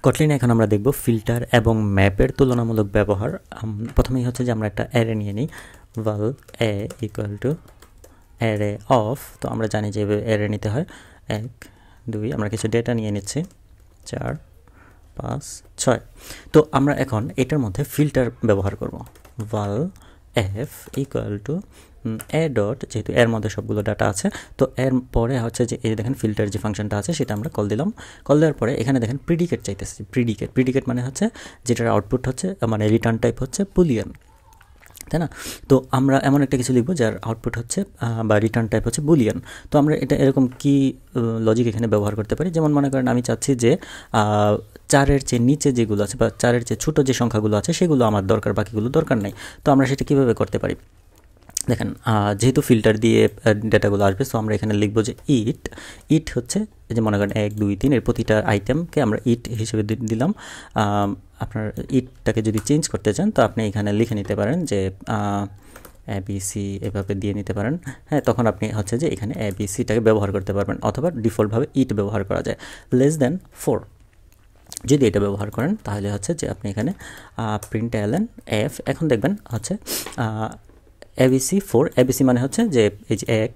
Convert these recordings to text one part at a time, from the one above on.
কটলিনে এখন আমরা দেখব ফিল্টার এবং ম্যাপের তুলনামূলক ব্যবহার। প্রথমেই হচ্ছে যে আমরা একটা অ্যারে নিয়ে নিই, val a equal to array of. তো আমরা জানি যে অ্যারে নিতে হয় 1 2, আমরা কিছু ডেটা নিয়ে নিচ্ছি 4 5 6। তো আমরা এখন এটার মধ্যে ফিল্টার ব্যবহার করব, val f equal to A dot, যেহেতু এর মধ্যে সবগুলো ডাটা আছে তো এর পরে হচ্ছে যে এই দেখেন ফিল্টার যে ফাংশনটা আছে সেটা আমরা কল দিলাম। কল দেওয়ার পরে এখানে দেখেন প্রিডিকেট চাইতেছি, প্রিডিকেট মানে হচ্ছে যেটার আউটপুট হচ্ছে মানে রিটার্ন টাইপ হচ্ছে বুলিয়ান, তাই না? তো আমরা এমন একটা কিছু লিখবো যার আউটপুট হচ্ছে বা রিটার্ন টাইপ হচ্ছে বুলিয়ান। তো আমরা এটা এরকম কি লজিক এখানে ব্যবহার করতে পারি, যেমন মনে করেন আমি চাচ্ছি যে 4-এর চেয়ে নিচে যেগুলো আছে বা 4-এর চেয়ে ছোটো যে সংখ্যাগুলো আছে সেগুলো আমার দরকার, বাকিগুলো দরকার নেই। তো আমরা সেটা কীভাবে করতে পারি দেখেন, যেহেতু ফিল্টার দিয়ে ডেটাগুলো আসবে সো আমরা এখানে লিখবো যে ইট হচ্ছে যে মনে করেন 1 2 3 এর প্রতিটা আইটেমকে আমরা ইট হিসেবে দিলাম। আপনার ইটটাকে যদি চেঞ্জ করতে চান তো আপনি এখানে লিখে নিতে পারেন যে ABC এভাবে দিয়ে নিতে পারেন, হ্যাঁ, তখন আপনি হচ্ছে যে এখানে ABCটাকে ব্যবহার করতে পারবেন, অথবা ডিফল্টভাবে ইট ব্যবহার করা যায় <4। যদি এটা ব্যবহার করেন তাহলে হচ্ছে যে আপনি এখানে println f, এখন দেখবেন হচ্ছে ABC 4, ABC মানে হচ্ছে যে এই যে 1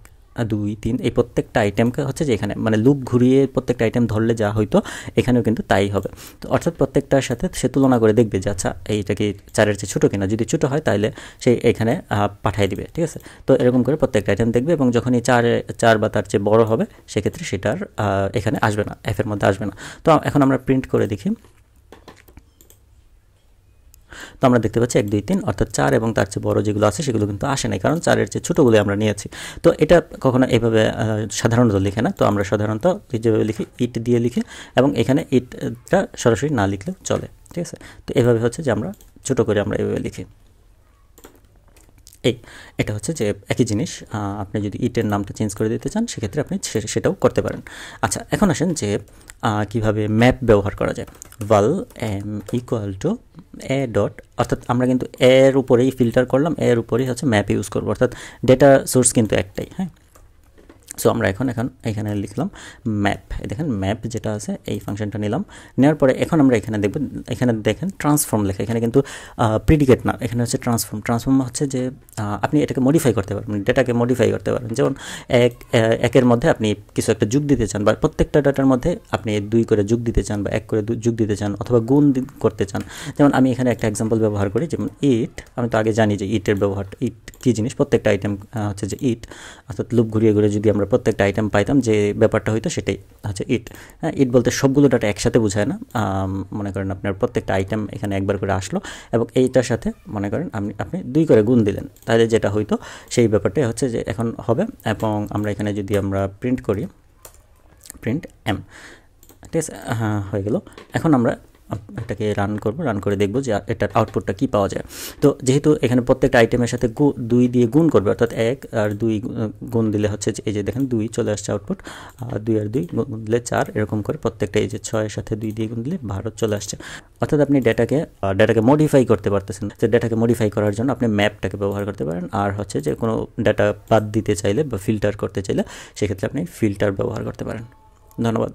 2 3 এই প্রত্যেকটা আইটেমকে হচ্ছে যে এখানে মানে লুপ ঘুরিয়ে প্রত্যেকটা আইটেম ধরলে যা হয়তো এখানেও কিন্তু তাই হবে। তো অর্থাৎ প্রত্যেকটার সাথে সে তুলনা করে দেখবে যে আচ্ছা এইটা কি 4-এর চেয়ে ছোটো কিনা, যদি ছোটো হয় তাহলে সে এখানে পাঠিয়ে দিবে, ঠিক আছে? তো এরকম করে প্রত্যেকটা আইটেম দেখবে এবং যখনই 4 বা তার চেয়ে বড় হবে সেক্ষেত্রে সেটার এখানে আসবে না, এফের মধ্যে আসবে না। তো এখন আমরা প্রিন্ট করে দেখি, তো আমরা দেখতে পাচ্ছি 1 2 3 অর্থাৎ 4 এবং তার চেয়ে বড় যেগুলো আছে সেগুলো কিন্তু আসে নাই, কারণ 4-এর চেয়ে ছোটোগুলো আমরা নিয়েছি। তো এটা কখনো এইভাবে সাধারণত লিখে না, তো আমরা সাধারণত যেভাবে লিখি ইট দিয়ে লিখি এবং এখানে ইটটা সরাসরি না লিখলেও চলে, ঠিক আছে? তো এভাবে হচ্ছে যে আমরা ছোটো করে আমরা এভাবে লিখি। এটা হচ্ছে যে একই জিনিস, আপনি যদি ইটের নামটা চেঞ্জ করে দিতে চান সেক্ষেত্রে আপনি সেটাও করতে পারেন। আচ্ছা, এখন আসেন যে কীভাবে ম্যাপ ব্যবহার করা যায়। val m equal to A dot, অর্থাৎ আমরা কিন্তু এর উপরেই ফিল্টার করলাম, এর উপরেই হচ্ছে ম্যাপ ইউজ করবো, অর্থাৎ ডেটা সোর্স কিন্তু একটাই, হ্যাঁ। সো আমরা এখন এখানে লিখলাম ম্যাপ, দেখেন ম্যাপ যেটা আছে এই ফাংশনটা নিলাম, নেওয়ার পরে এখন আমরা এখানে দেখব, এখানে দেখেন ট্রান্সফর্ম লেখা, এখানে কিন্তু প্রিডিকেট না, এখানে হচ্ছে ট্রান্সফর্ম হচ্ছে যে আপনি এটাকে মডিফাই করতে পারবেন, ডেটাকে মডিফাই করতে পারেন। যেমন একের মধ্যে আপনি কিছু একটা যোগ দিতে চান বা প্রত্যেকটা ডাটার মধ্যে আপনি 2 করে যোগ দিতে চান বা 1 করে যোগ দিতে চান অথবা গুণ করতে চান। যেমন আমি এখানে একটা এক্সাম্পল ব্যবহার করি, যেমন ইট, আমি তো আগে জানি যে ইটের ব্যবহার, ইট কী জিনিস, প্রত্যেকটা আইটেম হচ্ছে যে ইট, অর্থাৎ লুপ ঘুরিয়ে ঘুরে যদি আমরা প্রত্যেকটা আইটেম পাইতাম যে ব্যাপারটা হয়তো সেটাই হচ্ছে ইট। হ্যাঁ, ইট বলতে সবগুলো ডাটা একসাথে বোঝায় না, মনে করেন আপনার প্রত্যেকটা আইটেম এখানে একবার করে আসলো এবং এইটার সাথে মনে করেন আপনি 2 করে গুণ দিলেন, তাহলে যেটা হয়তো সেই ব্যাপারটাই হচ্ছে যে এখন হবে। এবং আমরা এখানে যদি আমরা প্রিন্ট করি প্রিন্ট এম, ঠিক আছে, হ্যাঁ হয়ে গেল। এখন আমরা এটাকে রান করব, রান করে দেখব যে এটার আউটপুটটা কী পাওয়া যায়। তো যেহেতু এখানে প্রত্যেকটা আইটেমের সাথে 2 দিয়ে গুণ করবে, অর্থাৎ 1 আর 2 গুণ দিলে হচ্ছে যে এই যে দেখেন 2 চলে আসছে আউটপুট, 2 আর 2 গুণ দিলে 4, এরকম করে প্রত্যেকটা এই যে 6-এর সাথে 2 দিয়ে গুণ দিলে 12 চলে আসছে। অর্থাৎ আপনি ডেটাকে মডিফাই করতে পারতেছেন, যে ডেটাকে মডিফাই করার জন্য আপনি ম্যাপটাকে ব্যবহার করতে পারেন। আর হচ্ছে যে কোনো ডাটা বাদ দিতে চাইলে বা ফিল্টার করতে চাইলে সেক্ষেত্রে আপনি ফিল্টার ব্যবহার করতে পারেন। ধন্যবাদ।